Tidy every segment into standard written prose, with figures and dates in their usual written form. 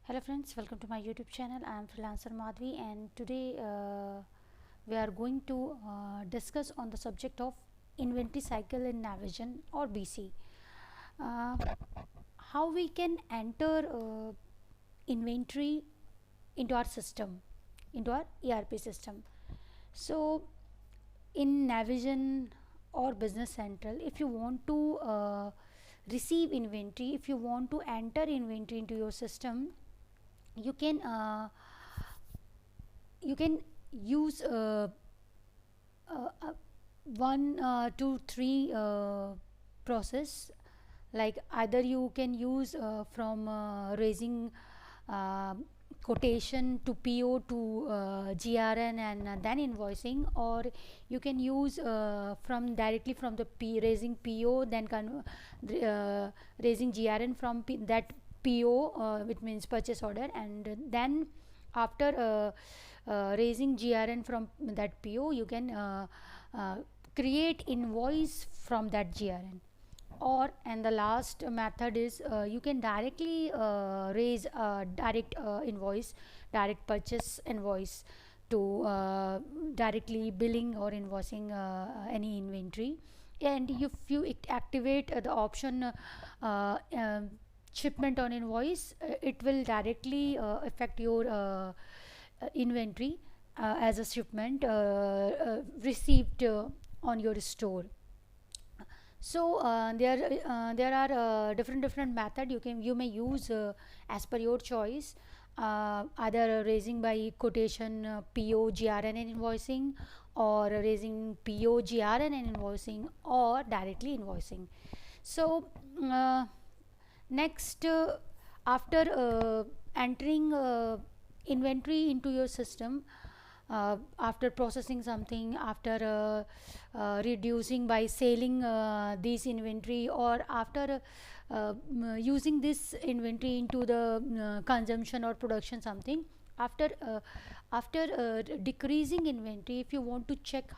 Hello friends, welcome to my YouTube channel. I am freelancer Madhvi, and today we are going to discuss on the subject of inventory cycle in Navision or BC. Uh, how we can enter inventory into our system, into our ERP system. So in Navision or Business Central, if you want to receive inventory, if you want to enter inventory into your system, you can uh, you can use uh, one two three process, like either you can use from raising uh, quotation to PO to GRN and then invoicing, or you can use from directly from the raising PO, then raising GRN from that PO, which means purchase order, and then after raising GRN from that PO, you can uh, create invoice from that GRN. Or and the last method is you can directly raise direct invoice, direct purchase invoice to directly billing or invoicing any inventory. And if you activate the option shipment on invoice, it will directly affect your inventory as a shipment received on your store. So there are different method you may use as per your choice, either raising by quotation, PO GRN and invoicing, or raising PO GRN and invoicing, or directly invoicing. So uh, next, after entering inventory into your system, after processing something, after reducing by selling this inventory, or after using this inventory into the consumption or production something, after decreasing inventory, if you want to check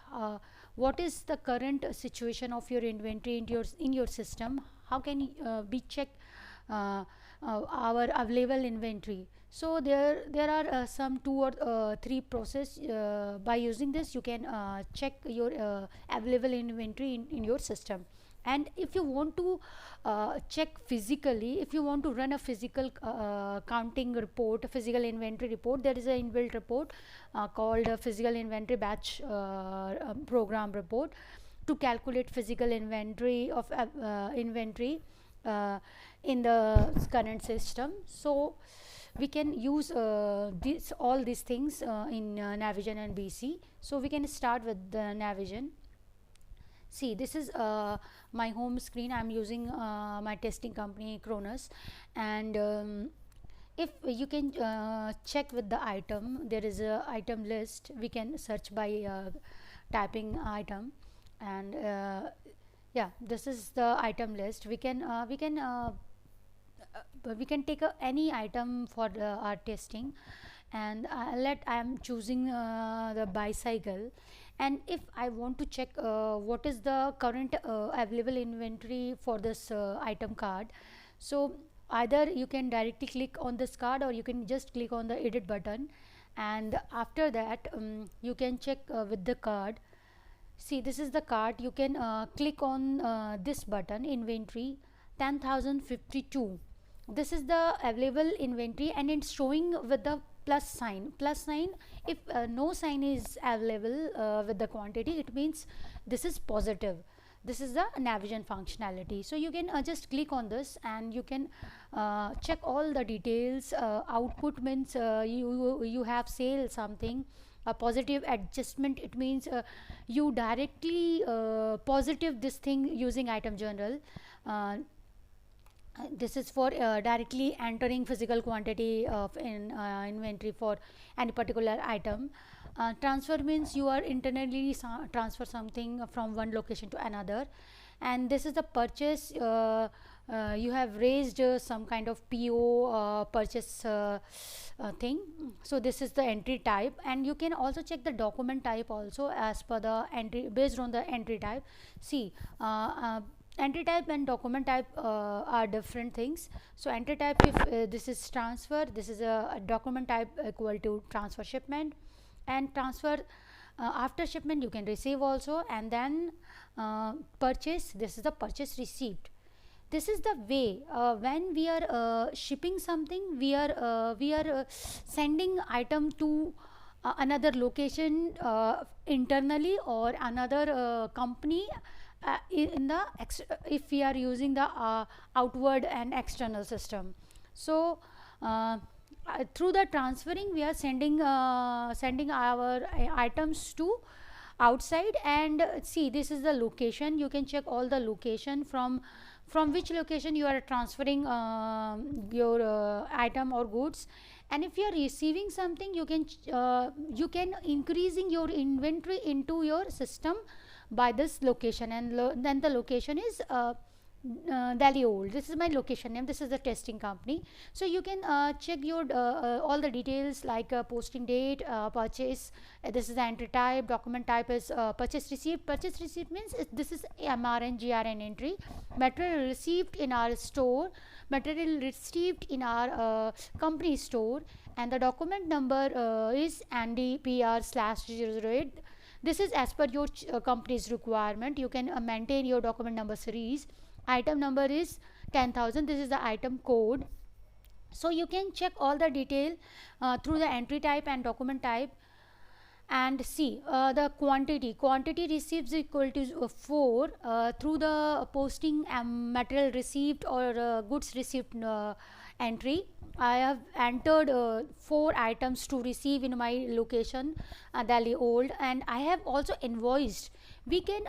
what is the current situation of your inventory in your system, how can be checked our available inventory. So there are some two or three process. By using this, you can check your available inventory in your system. And if you want to check physically, if you want to run a physical counting report, a physical inventory report, there is an inbuilt report called a physical inventory batch program report, to calculate physical inventory of inventory uh, in the current system. So we can use all these things in Navision and BC. So we can start with the Navision. See, this is my home screen. I'm using my testing company Cronus, and if you can check with the item, there is a item list. We can search by typing item, and yeah, this is the item list. We can take any item for our testing, and I am choosing the bicycle. And if I want to check what is the current available inventory for this item card, so either you can directly click on this card, or you can just click on the edit button, and after that you can check with the card. See, this is the card. You can click on this button, inventory 10,052. This is the available inventory, and it's showing with the plus sign. If no sign is available with the quantity, it means this is positive. This is the Navision functionality. So you can just click on this, and you can check all the details. Output means you have sale something. A positive adjustment, it means you directly positive this thing using item journal. This is for directly entering physical quantity of inventory for any particular item. Transfer means you are internally transfer something from one location to another. And this is the purchase. You have raised some kind of PO purchase thing. So this is the entry type, and you can also check the document type also as per the entry, based on the entry type. See, entry type and document type are different things. So entry type, if this is transfer, this is a document type equal to transfer shipment, and transfer after shipment you can receive also, and then purchase, this is the purchase received. This is the way when we are shipping something, we are sending item to another location internally, or another company in the if we are using the outward and external system. So through the transferring we are sending our items to outside. And see, this is the location. You can check all the location from which location you are transferring your item or goods. And if you are receiving something, you can increasing your inventory into your system by this location. And then the location is Delhi Old. This is my location name. This is the testing company. So you can check your all the details like posting date, purchase. This is the entry type. Document type is purchase receipt. Purchase receipt means this is MRN GRN entry. Material received in our store. Material received in our company store. And the document number is NDPR/008. This is as per your company's requirement. You can maintain your document number series. Item number is 10,000. This is the item code. So you can check all the detail through the entry type and document type. And see the quantity received is equal to 4 through the posting material received or goods received entry. I have entered 4 items to receive in my location Delhi Old, and I have also invoiced. We can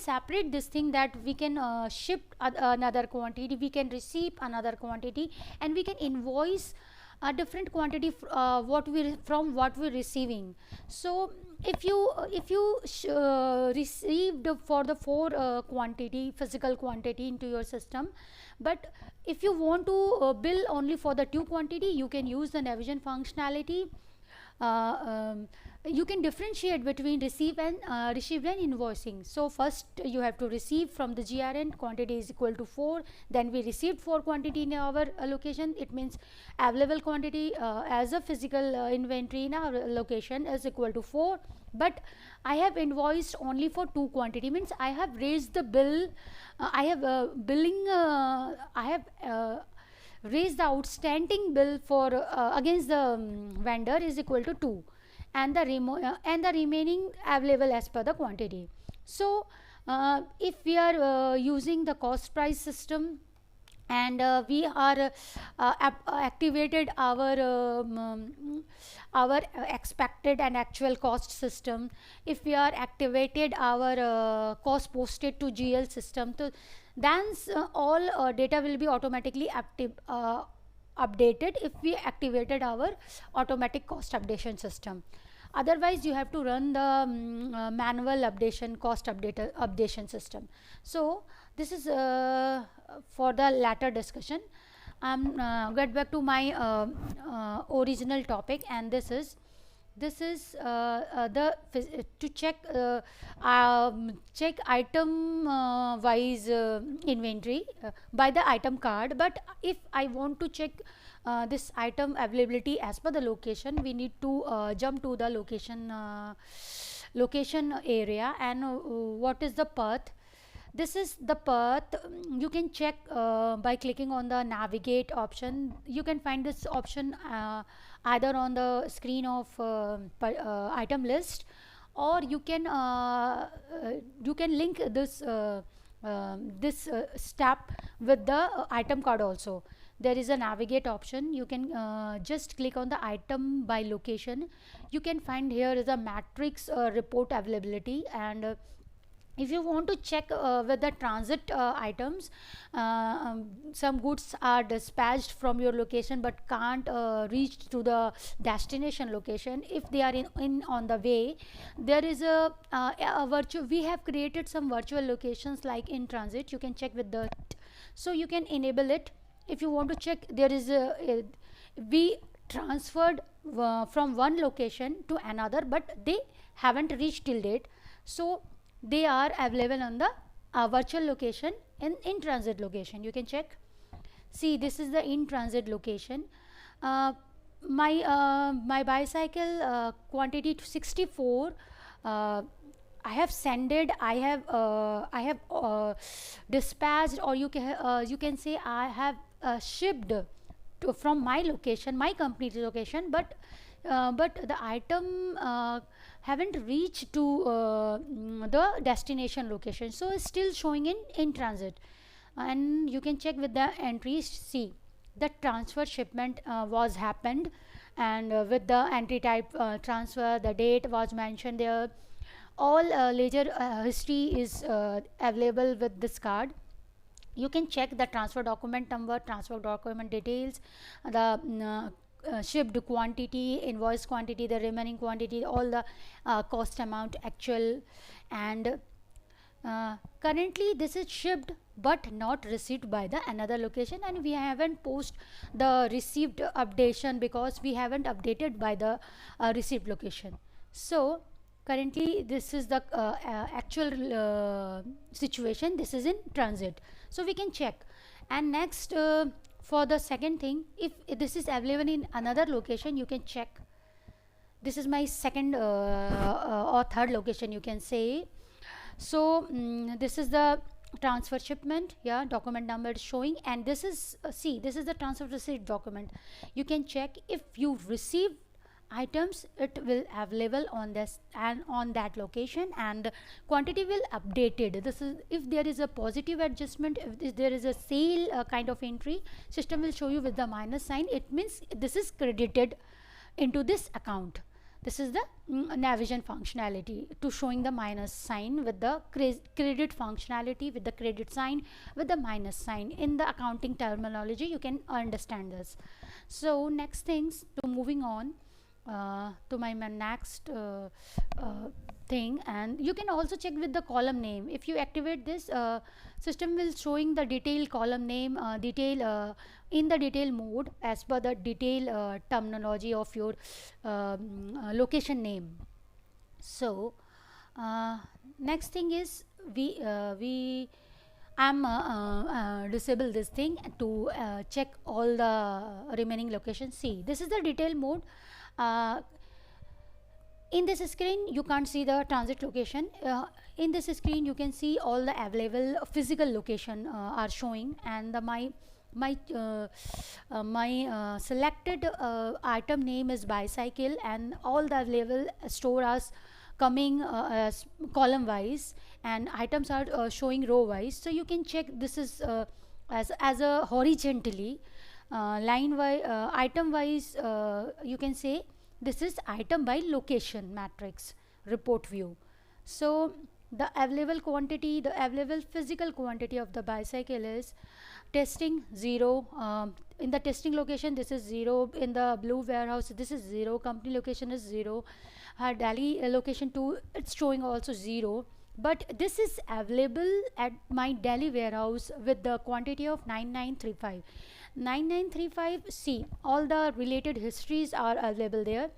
separate this thing, that we can ship another quantity, we can receive another quantity, and we can invoice a different quantity what we're receiving. So if you received for the 4 quantity, physical quantity into your system, but if you want to bill only for the 2 quantity, you can use the Navision functionality. You can differentiate between received and invoicing. So first you have to receive from the GRN, quantity is equal to 4. Then we received 4 quantity in our location. It means available quantity as a physical inventory in our location is equal to 4. But I have invoiced only for 2 quantity, means I have raised the bill. I have raised the outstanding bill for against the vendor is equal to 2, and the remaining available as per the quantity. So if we are using the cost price system, and we are activated our expected and actual cost system, if we are activated our cost posted to GL system, so then all data will be automatically updated if we activated our automatic cost updation system. Otherwise you have to run the manual cost updation system. So this is for the latter discussion. I'm get back to my original topic, and this is to check item wise inventory by the item card. But if I want to check this item availability as per the location, we need to jump to the location area. And what is the path? This is the path. You can check by clicking on the navigate option. You can find this option either on the screen of item list, or you can link this step with the item card also. There is a navigate option. You can just click on the item by location. You can find here is a matrix report availability. And if you want to check with the transit items, some goods are dispatched from your location but can't reach to the destination location. If they are in on the way, there is a virtual, we have created some virtual locations like in transit. You can check with the so you can enable it. If you want to check, there is we transferred from one location to another, but they haven't reached till date, so they are available on the virtual location and in transit location. You can check. See, this is the in transit location. uh, my bicycle quantity to 64. uh, I have sended, I have dispatched, or you can say I have shipped from my location, my company's location, but the item haven't reached to the destination location, so it's still showing in transit. And you can check with the entries. See, the transfer shipment was happened, and with the entry type transfer, the date was mentioned there. All ledger history is available with this card. You can check the transfer document number, transfer document details, the shipped quantity, invoice quantity, the remaining quantity, all the cost amount actual. And currently this is shipped but not received by the another location, and we haven't post the received updation because we haven't updated by the received location. So currently this is the actual situation. This is in transit, so we can check. And next, for the second thing, if this is available in another location, you can check. This is my second or third location, you can say. So this is the transfer shipment, yeah, document number is showing. And this is see, this is the transfer receipt document. You can check if you receive items, it will available on this and on that location, and quantity will updated. This is if there is a positive adjustment, if there is a sale kind of entry, system will show you with the minus sign. It means this is credited into this account. This is the Navision functionality to showing the minus sign with the credit functionality with the credit sign with the minus sign. In the accounting terminology, you can understand this. So next things, to moving on to my next thing. And you can also check with the column name. If you activate this, system will showing the detail column name, detail in the detail mode as per the detail terminology of your location name. So next thing is we I'm disable this thing to check all the remaining locations. See, this is the detail mode. uh, in this screen you can't see the transit location. In this screen you can see all the available physical location are showing, and the my selected item name is bicycle, and all the available store are coming as column wise, and items are showing row wise. So you can check. This is as a horizontally line wise, item wise, you can say this is item by location matrix report view. So the available quantity, the available physical quantity of the bicycle is testing 0. In the testing location this is 0. In the blue warehouse this is 0. Company location is 0. Delhi location 2, it's showing also 0. But this is available at my Delhi warehouse with the quantity of 9935. 9935. See, all the related histories are available there.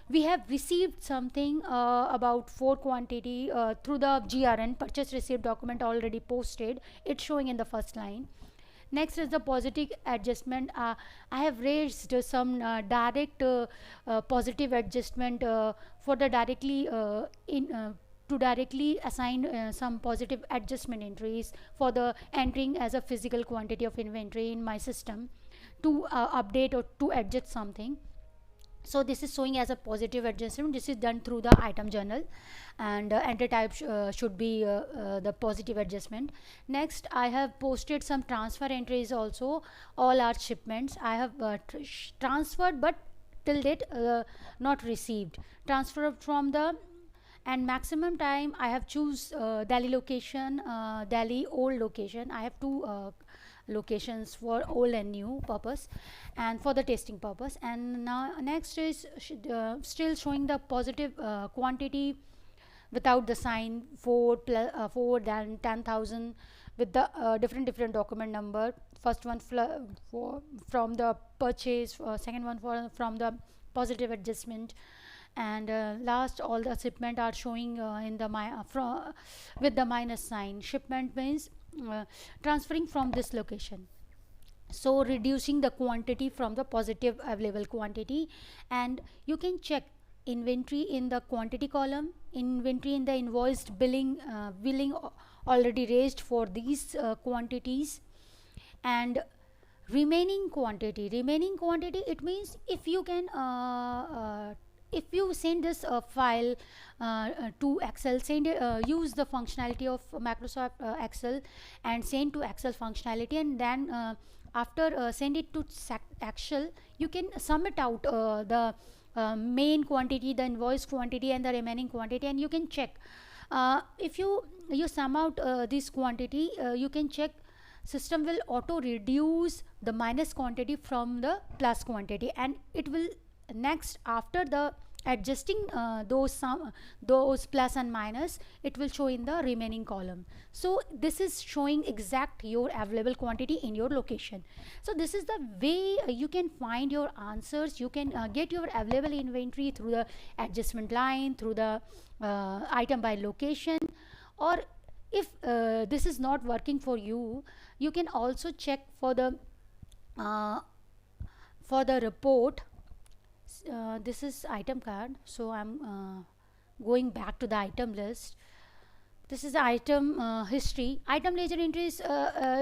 We have received something about 4 quantity through the GRN, purchase receipt document, already posted. It's showing in the first line. Next is the positive adjustment. I have raised some direct positive adjustment for the directly in to directly assign some positive adjustment entries for the entering as a physical quantity of inventory in my system to update or to adjust something. So this is showing as a positive adjustment. This is done through the item journal, and enter type should be the positive adjustment. Next, I have posted some transfer entries also. All are shipments I have transferred, but till date not received. Transfer from the, and maximum time I have choose Delhi location, Delhi old location. I have two locations for old and new purpose, and for the testing purpose. And now next is still showing the positive quantity without the sign 4 than 10,000 with the different document number. First one for from the purchase, second one from the positive adjustment, and last all the shipment are showing in the with the minus sign. Shipment means transferring from this location, so reducing the quantity from the positive available quantity. And you can check inventory in the quantity column, inventory in the invoiced billing already raised for these quantities. And remaining quantity, it means if you can if you send this file to Excel, use the functionality of Microsoft Excel and send to Excel functionality, and then after send it to Excel, you can sum it out, the main quantity, the invoice quantity, and the remaining quantity, and you can check. If you sum out this quantity, you can check system will auto reduce the minus quantity from the plus quantity, and it will next, after the adjusting those plus and minus, it will show in the remaining column. So this is showing exact your available quantity in your location. So this is the way you can find your answers. You can get your available inventory through the adjustment line, through the item by location. Or if this is not working for you, you can also check for the report. This is item card, so I'm going back to the item list. This is the item history. Item ledger entries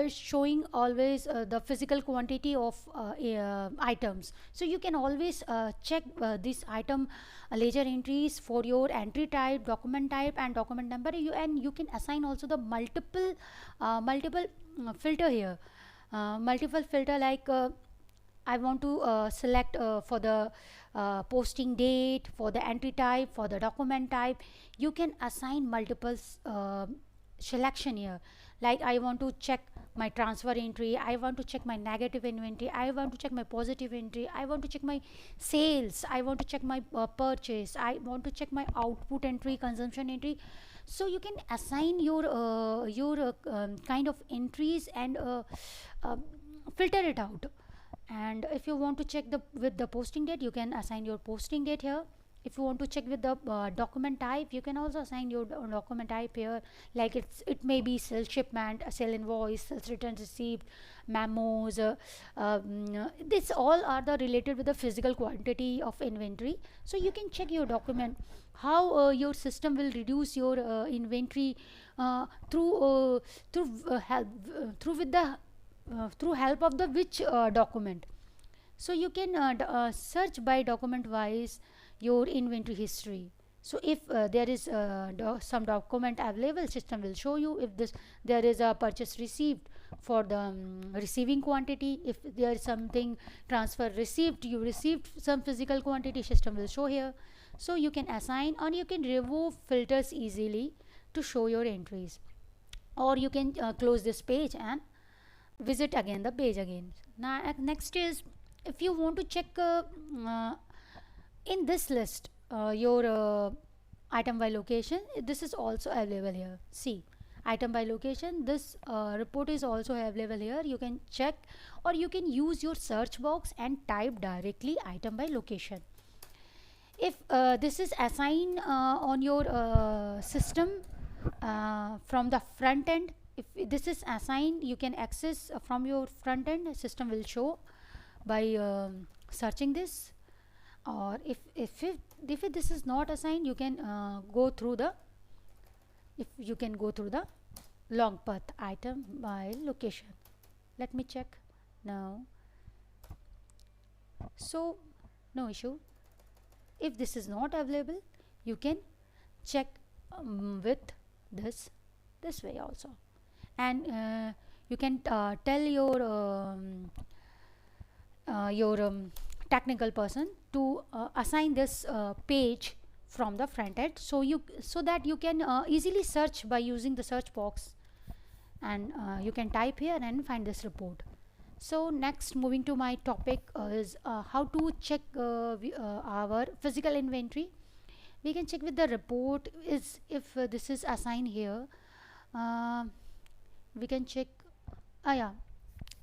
showing always the physical quantity of items. So you can always check this item ledger entries for your entry type, document type, and document number. And you can assign also the multiple filter here. Multiple filter, like I want to select for the posting date, for the entry type, for the document type. You can assign multiple selection here. Like I want to check my transfer entry, I want to check my negative inventory, I want to check my positive entry, I want to check my sales, I want to check my purchase, I want to check my output entry, consumption entry. So you can assign your kind of entries and filter it out. And if you want to check with the posting date, you can assign your posting date here. If you want to check with the document type, you can also assign your document type here. Like it may be sales shipment, sale invoice, sales return received, memos. This all are the related with the physical quantity of inventory. So you can check your document how your system will reduce your inventory through help of the which document. So you can search by document wise your inventory history. So if there is some document available, system will show you. If there is a purchase received for the receiving quantity, if there is something transfer received, you received some physical quantity, system will show here. So you can assign, or you can remove filters easily to show your entries, or you can close this page and visit again the page again. Now next is, if you want to check in this list your item by location, this is also available here. See, item by location, this report is also available here. You can check, or you can use your search box and type directly item by location. If this is assigned on your system from the front end, if this is assigned, you can access from your front end, system will show by searching this. Or if this is not assigned, you can go through the long path item by location. Let me check now. So no issue. If this is not available, you can check with this way also. And you can tell your technical person to assign this page from the front end, so that you can easily search by using the search box, and you can type here and find this report. So next, moving to my topic is how to check our physical inventory. We can check with the report is if this is assigned here. We can check. Yeah,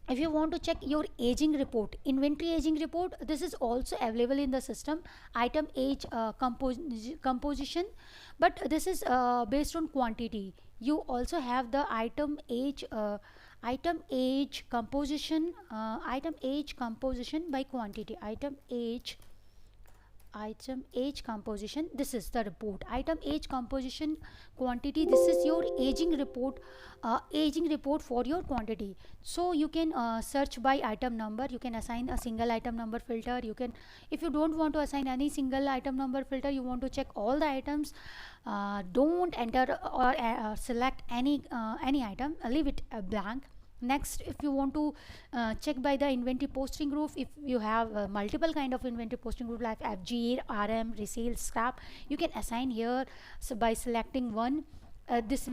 If you want to check your aging report, inventory aging report, this is also available in the system. Item age composition, but this is based on quantity. You also have the item age composition by quantity. Item age composition, this is the report. Item age composition quantity, this is your aging report for your quantity. So you can search by item number. You can assign a single item number filter. You can, if you don't want to assign any single item number filter, you want to check all the items, don't enter or select any item, leave it blank. Next, if you want to check by the inventory posting group, if you have multiple kind of inventory posting group like FG, RM, resale, scrap, you can assign here. So by selecting one, this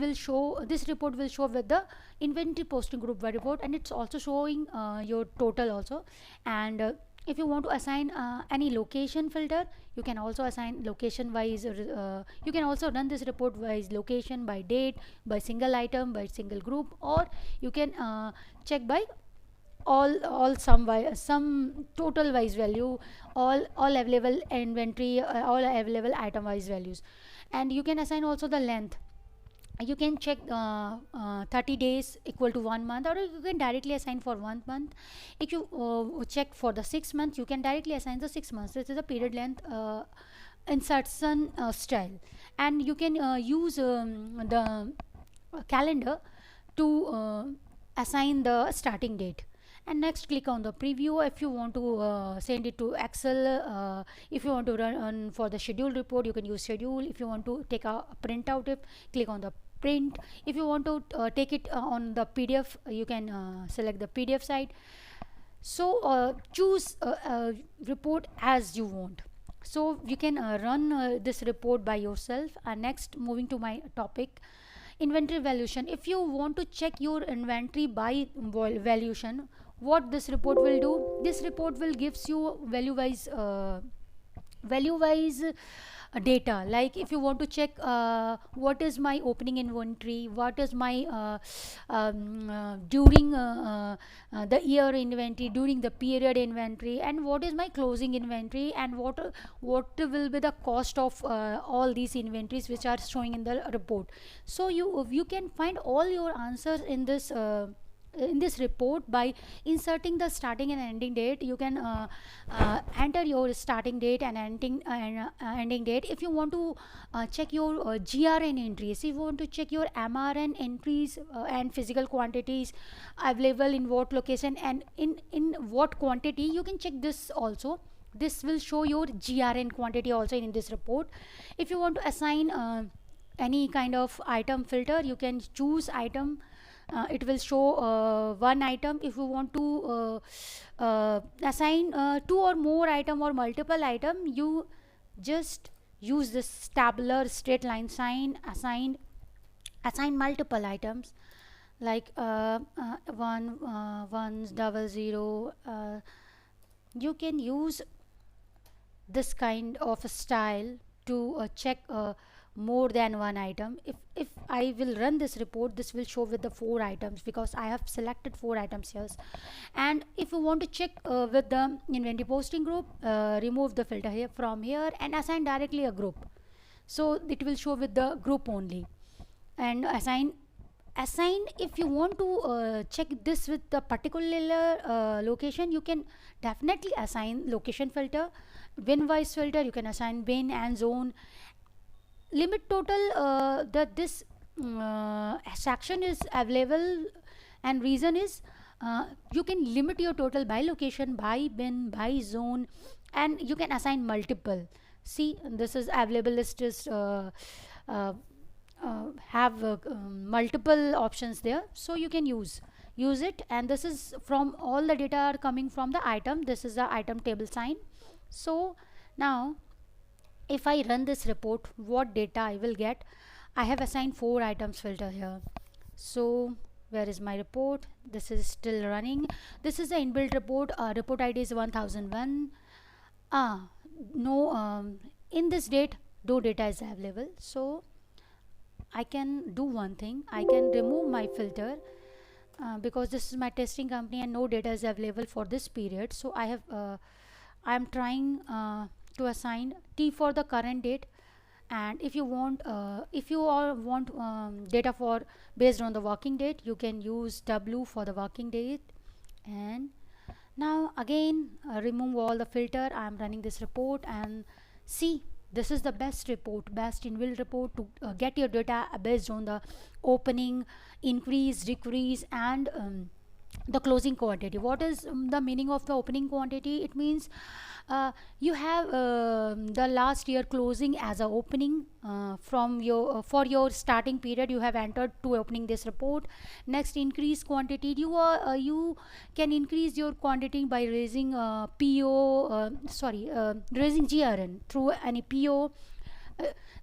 report will show with the inventory posting group report, and it's also showing your total also. And if you want to assign any location filter, you can also assign location wise. You can also run this report wise location, by date, by single item, by single group, or you can check by all some total wise value, all available inventory, all available item wise values. And you can assign also the length. You can check 30 days equal to 1 month, or you can directly assign for 1 month. If you check for the 6 months, you can directly assign the 6 months. This is a period length insertion style. And you can use the calendar to assign the starting date. And next, click on the preview. If you want to send it to Excel, if you want to run for the schedule report, you can use schedule. If you want to take a printout, click on the print. If you want to take it on the PDF, you can select the PDF site. So choose a report as you want. So you can run this report by yourself. Next, moving to my topic, inventory valuation. If you want to check your inventory by valuation, what this report will do, this report will gives you value wise data. Like if you want to check what is my opening inventory, what is my during the year inventory, during the period inventory, and what is my closing inventory, and what will be the cost of all these inventories which are showing in the report. So you can find all your answers in this report by inserting the starting and ending date. You can enter your starting date and ending date. If you want to check your GRN entries, if you want to check your MRN entries and physical quantities available in what location and in what quantity, you can check this also. This will show your GRN quantity also in this report. If you want to assign any kind of item filter, you can choose item. It will show one item. If you want to assign two or more item or multiple item, you just use this tabular straight line sign, assign multiple items, like ones, double zero. You can use this kind of a style to check more than one item. If I will run this report, this will show with the 4 items because I have selected 4 items here. And if you want to check with the inventory posting group, remove the filter here from here and assign directly a group, so it will show with the group only. And assign, if you want to check this with the particular location, you can definitely assign location filter. Bin wise filter, you can assign bin and zone. Limit total, that this section is available, and reason is you can limit your total by location, by bin, by zone, and you can assign multiple. See, this is available list is uh, have multiple options there, so you can use it. And this is from all the data are coming from the item. This is the item table sign. So now if I run this report, what data I will get? I have assigned 4 items filter here. So where is my report? This is still running. This is the inbuilt report. Report ID is 1001. No, in this date no data is available. So I can do one thing. I can remove my filter. because this is my testing company and no data is available for this period, so I am trying to assign T for the current date. And if you all want data for based on the working date, you can use W for the working date. And now again, remove all the filter. I am running this report and see, this is the best report, best inbuilt report to get your data based on the opening, increase, decrease, and the closing quantity. What is the meaning of the opening quantity? It means you have the last year closing as a opening from your for your starting period you have entered to opening this report. Next, increase quantity. You can increase your quantity by raising raising GRN through any PO.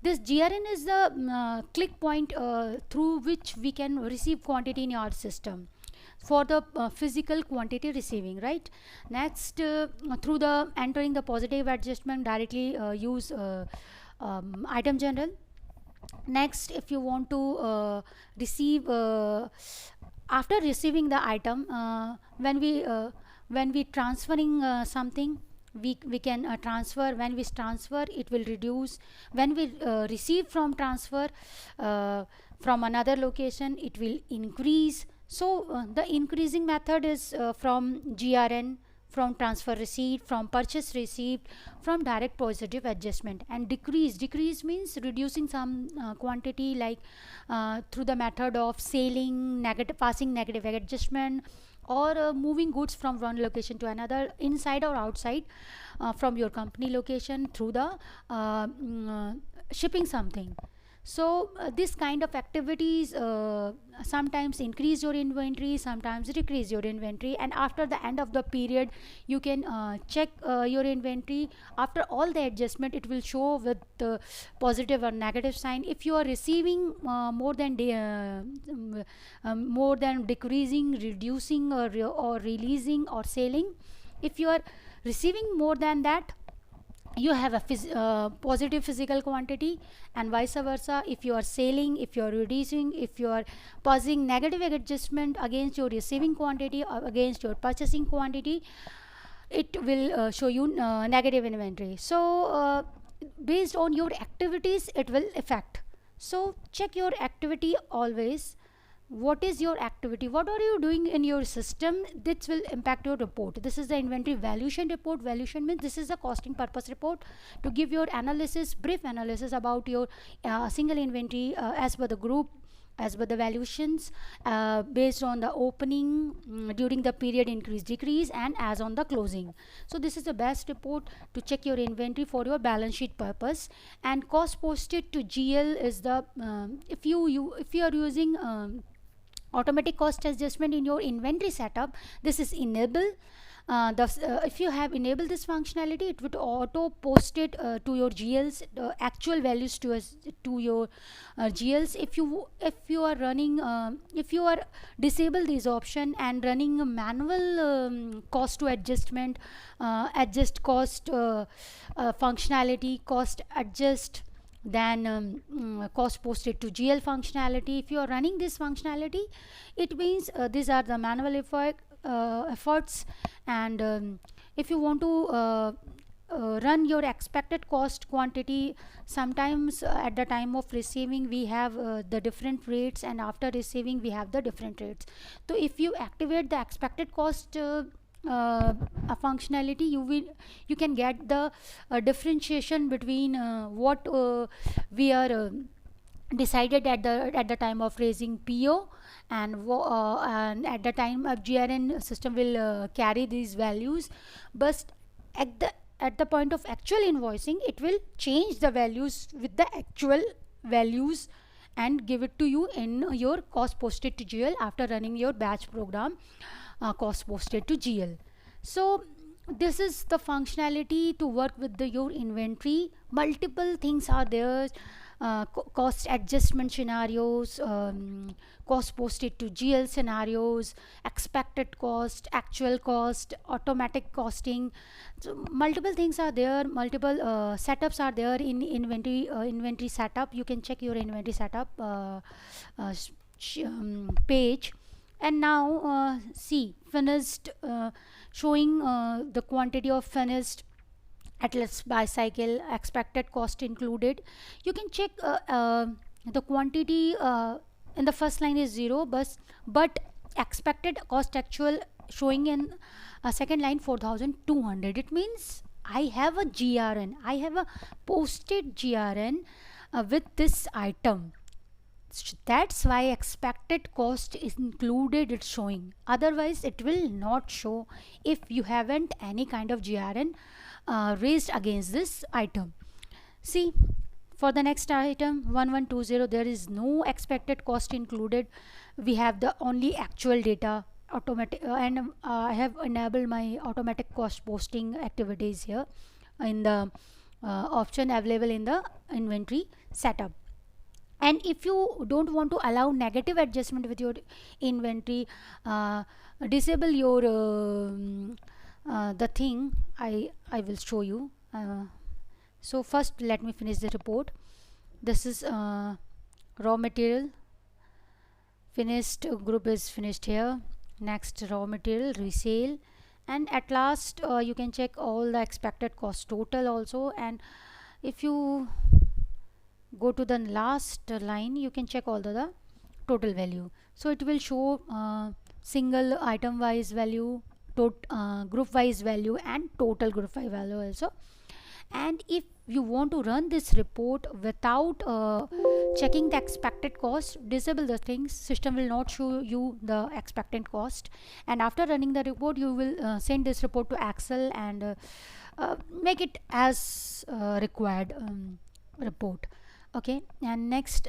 This GRN is the click point through which we can receive quantity in our system for the physical quantity receiving, right? Next, through the entering the positive adjustment, directly use item general. Next, if you want to receive after receiving the item, when we transferring something, we can transfer. When we transfer, it will reduce. When we receive from transfer from another location, it will increase. So the increasing method is from GRN, from transfer receipt, from purchase received, from direct positive adjustment. And decrease means reducing some quantity, like through the method of selling, passing negative adjustment, or moving goods from one location to another, inside or outside from your company location, through the shipping something. So this kind of activities sometimes increase your inventory, sometimes decrease your inventory, and after the end of the period you can check your inventory. After all the adjustment, it will show with the positive or negative sign. If you are receiving more than more than decreasing, reducing, or releasing or selling, if you are receiving more than that, you have a positive physical quantity, and vice versa. If you are selling, if you are reducing, if you are passing negative adjustment against your receiving quantity or against your purchasing quantity, it will show you negative inventory. So based on your activities, it will affect. So check your activity always. What is your activity? What are you doing in your system? This will impact your report. This is the inventory valuation report. Valuation means this is a costing purpose report to give your analysis, brief analysis about your single inventory as per the group, as per the valuations, based on the opening, during the period increase decrease, and as on the closing. So this is the best report to check your inventory for your balance sheet purpose. And cost posted to GL is the if you are using automatic cost adjustment in your inventory setup, this is enable. If you have enabled this functionality, it would auto post it to your GLs, actual values to your GLs. If you are running if you are disable this option and running a manual cost to adjustment, adjust cost functionality, cost adjust, then cost posted to GL functionality. If you are running this functionality, it means these are the manual efforts. And if you want to run your expected cost quantity, sometimes at the time of receiving we have the different rates, and after receiving we have the different rates. So if you activate the expected cost a functionality, you can get the differentiation between what we are decided at the time of raising PO, and at the time of GRN system will carry these values, but at the point of actual invoicing, it will change the values with the actual values and give it to you in your cost posted to GL after running your batch program, cost posted to GL. So this is the functionality to work with your inventory. Multiple things are there. Cost adjustment scenarios, cost posted to GL scenarios, expected cost, actual cost, automatic costing. So multiple things are there, multiple setups are there in inventory setup. You can check your inventory setup page. And now see finished, showing the quantity of finished Atlas bicycle, expected cost included. You can check the quantity in the first line is 0, but expected cost actual showing in a second line 4200. It means I have a GRN, I have a posted GRN with this item. That's why expected cost is included, it's showing. Otherwise it will not show if you haven't any kind of GRN raised against this item. See, for the next item 1120, there is no expected cost included. We have the only actual data automatic, and I have enabled my automatic cost posting activities here in the option available in the inventory setup. And if you don't want to allow negative adjustment with your inventory, disable your the thing I will show you. So first let me finish the report. This is raw material, finished group is finished here. Next, raw material, resale, and at last you can check all the expected cost total also. And if you go to the last line, you can check all the total value. So it will show single item wise value, group wise value, and total group wise value also. And if you want to run this report without checking the expected cost, disable the things. System will not show you the expected cost, and after running the report you will send this report to Excel and make it as required report. Okay. And next,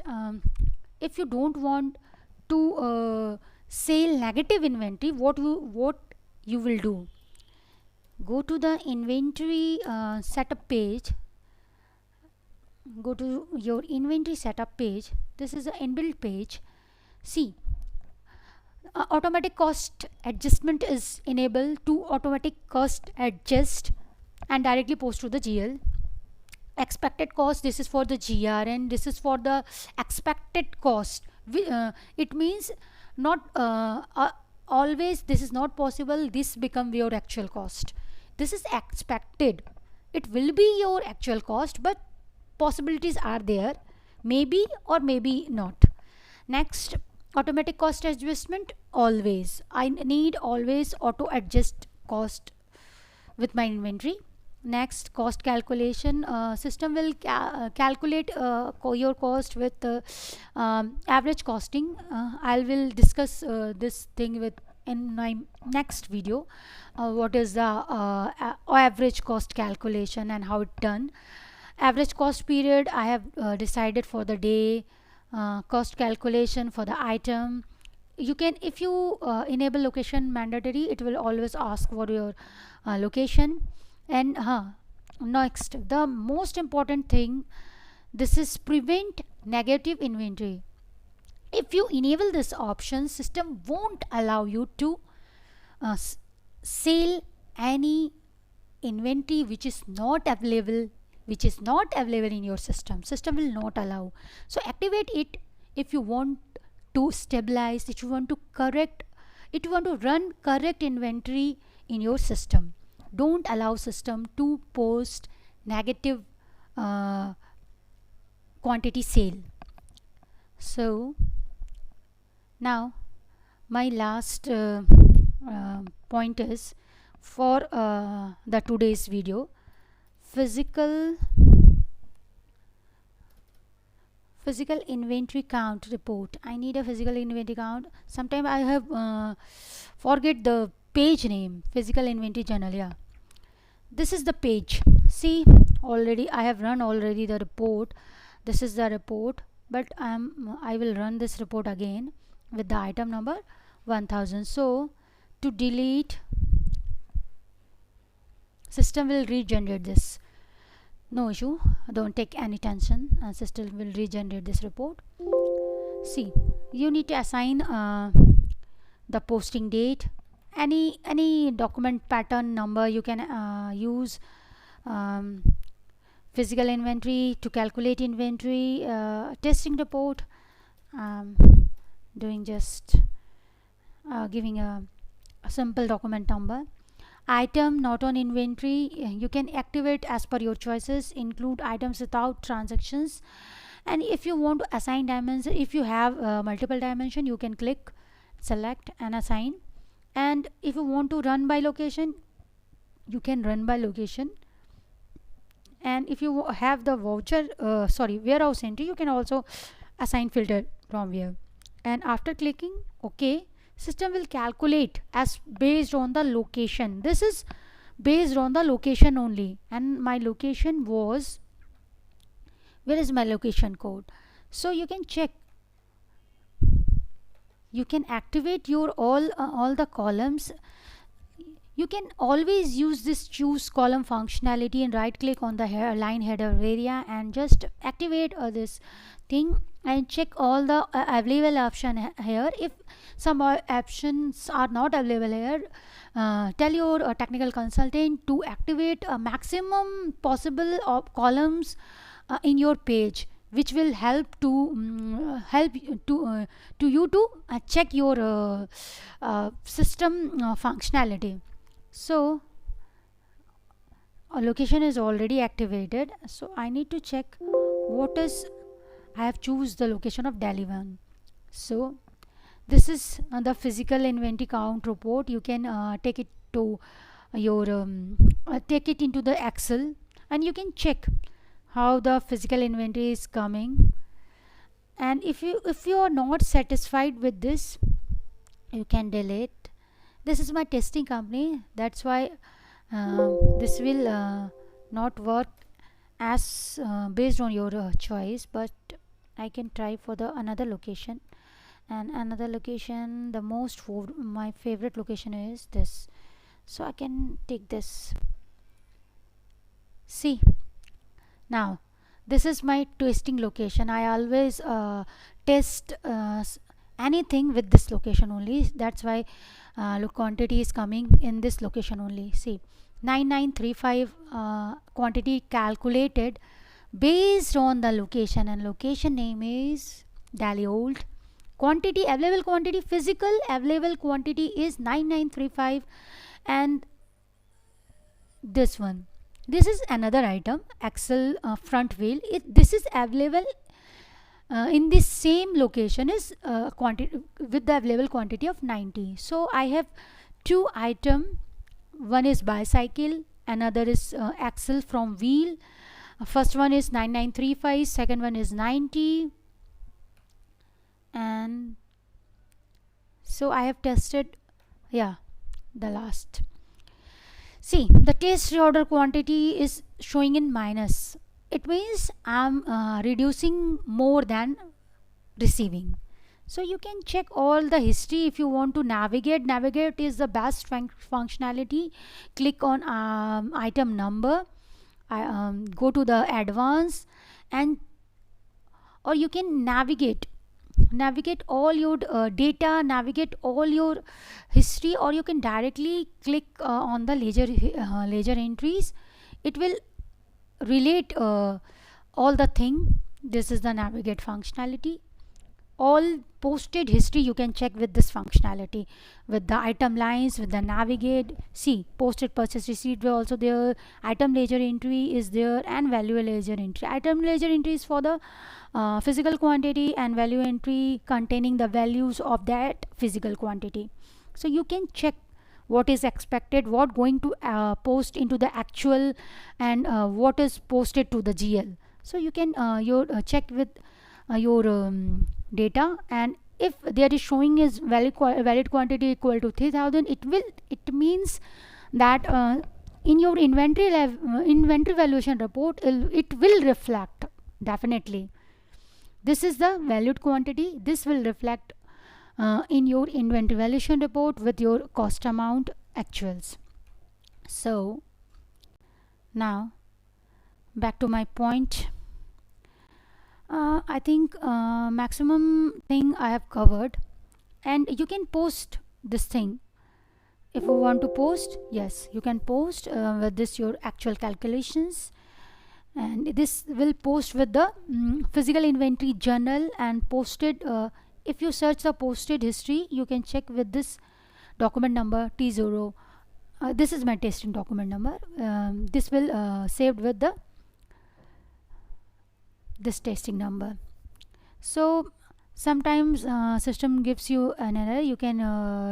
if you don't want to sell negative inventory, what you will do, go to the inventory setup page, go to your inventory setup page. This is the inbuilt page. See, automatic cost adjustment is enabled to automatic cost adjust and directly post to the GL. Expected cost, this is for the GRN, this is for the expected cost. It means not always this is not possible, this become your actual cost. This is expected, it will be your actual cost, but possibilities are there, maybe or maybe not. Next, automatic cost adjustment, always I need always auto adjust cost with my inventory. Next, cost calculation, system will calculate your cost with average costing. I will discuss this thing with in my next video, what is the average cost calculation and how it done. Average cost period I have decided for the day. Cost calculation for the item, you can, if you enable location mandatory, it will always ask for your location. And next, the most important thing, this is prevent negative inventory. If you enable this option, system won't allow you to sell any inventory which is not available, in your system. System will not allow. So activate it if you want to stabilize, if you want to correct, if you want to run correct inventory in your system. Don't allow system to post negative quantity sale. So now my last point is for the today's video, physical inventory count report. I need a physical inventory count. Sometimes I have forget the page name, physical inventory journal. Yeah, this is the page. See, already I have run already the report. This is the report, but I will run this report again with the item number 1000. So to delete, system will regenerate this, no issue, don't take any tension, system will regenerate this report. See, you need to assign the posting date, any document pattern number you can use. Physical inventory to calculate inventory, testing report, doing just giving a simple document number. Item not on inventory, you can activate as per your choices, include items without transactions. And if you want to assign dimension, if you have multiple dimension, you can click, select and assign. And if you want to run by location, you can run by location. And if you have the warehouse entry, you can also assign filter from here. And after clicking OK, system will calculate as based on the location. This is based on the location only, and my location was, where is my location code? So you can check, you can activate your all the columns. You can always use this choose column functionality and right click on the line header area and just activate this thing and check all the available option here. If some options are not available here, tell your technical consultant to activate a maximum possible of columns in your page, which will help to to you to check your system functionality. So a location is already activated, so I need to check what is, I have choose the location of Delhi 1. So this is the physical inventory count report. You can take it to your take it into the Excel, and you can check how the physical inventory is coming. And if you are not satisfied with this, you can delete. This is my testing company, that's why this will not work as based on your choice, but I can try for the another location. And another location, the most my favorite location is this, so I can take this. See, now this is my testing location. I always test anything with this location only, that's why look, quantity is coming in this location only. See, 9935 quantity calculated based on the location, and location name is Delhi Old. Quantity, available quantity, physical available quantity is 9935. And this one, this is another item, axle front wheel. This is available in this same location is quantity with the available quantity of 90. So I have two item, one is bicycle, another is axle from wheel. First one is 9935, second one is 90. And so I have tested, yeah, the last. See, the test reorder quantity is showing in minus. It means I'm reducing more than receiving. So you can check all the history. If you want to navigate is the best functionality. Click on item number, go to the advanced, and or you can navigate all your data, navigate all your history, or you can directly click on the ledger entries. It will relate all the thing. This is the navigate functionality. All posted history you can check with this functionality, with the item lines, with the navigate. See, posted purchase receipt were also there, item ledger entry is there, and value ledger entry. Item ledger entry is for the physical quantity, and value entry containing the values of that physical quantity. So you can check what is expected, what going to post into the actual, and what is posted to the GL. So you can check with your data, and if there is showing is valid quantity equal to 3000, it means that in your inventory valuation report it will reflect definitely. This is the valued quantity. This will reflect in your inventory valuation report with your cost amount actuals. So now back to my point. I think maximum thing I have covered, and you can post this thing. If you want to post, yes, you can post with this your actual calculations, and this will post with the physical inventory journal and posted if you search the posted history, you can check with this document number T0. This is my testing document number. This will saved with the this testing number. So sometimes system gives you an error. You can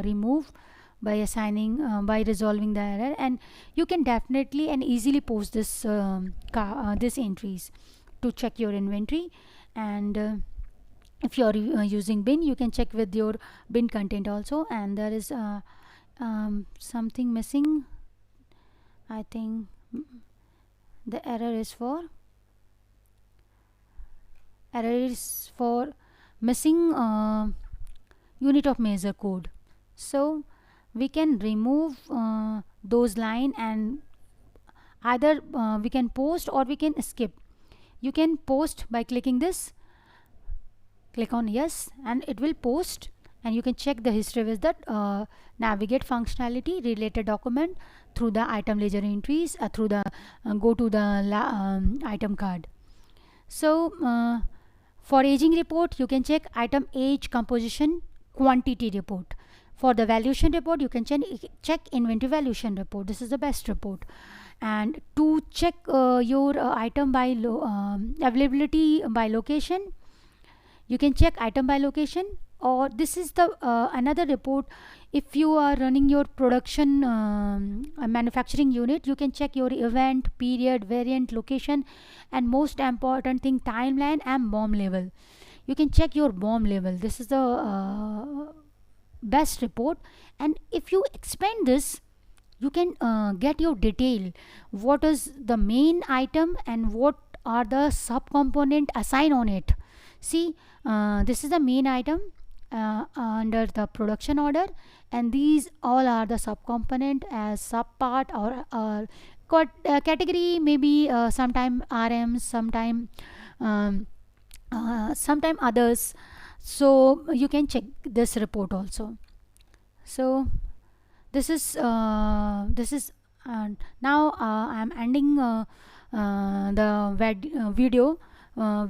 remove by assigning by resolving the error, and you can definitely and easily post this this entries to check your inventory. And if you are using bin, you can check with your bin content also. And there is something missing. I think the error is for missing unit of measure code. So we can remove those line, and either we can post or we can skip. You can post by clicking this, click on yes, and it will post, and you can check the history with that navigate functionality, related document through the item ledger entries, through the go to the item card. So for aging report, you can check item age, composition, quantity report. For the valuation report, you can check inventory valuation report. This is the best report. And to check your item by availability by location, you can check item by location. Or this is the another report. If you are running your production manufacturing unit, you can check your event, period, variant, location, and most important thing, timeline and BOM level. You can check your BOM level. This is the best report. And if you expand this, you can get your detail, what is the main item and what are the sub component assigned on it. See, this is the main item under the production order, and these all are the sub component as sub part or category, maybe sometime RM, sometime sometime others. So you can check this report also. So this is now I'm ending the video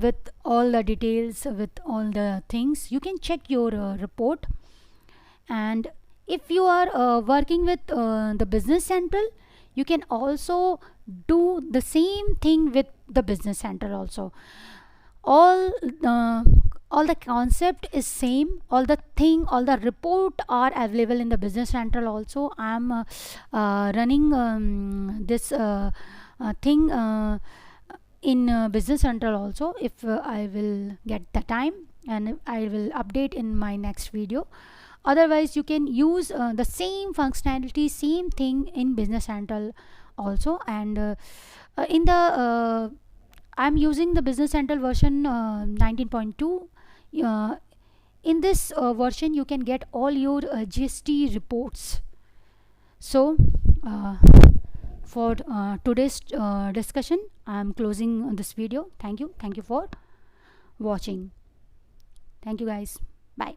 with all the details, with all the things. You can check your report. And if you are working with the Business Central, you can also do the same thing with the Business Central also. All the concept is same, all the report are available in the Business Central also. I am running this thing in Business Central also, if I will get the time, and I will update in my next video. Otherwise you can use the same functionality, same thing in Business Central also. And in the I'm using the Business Central version 19.2. In this version you can get all your GST reports. So for today's discussion, I am closing this video. Thank you for watching. Thank you guys. Bye.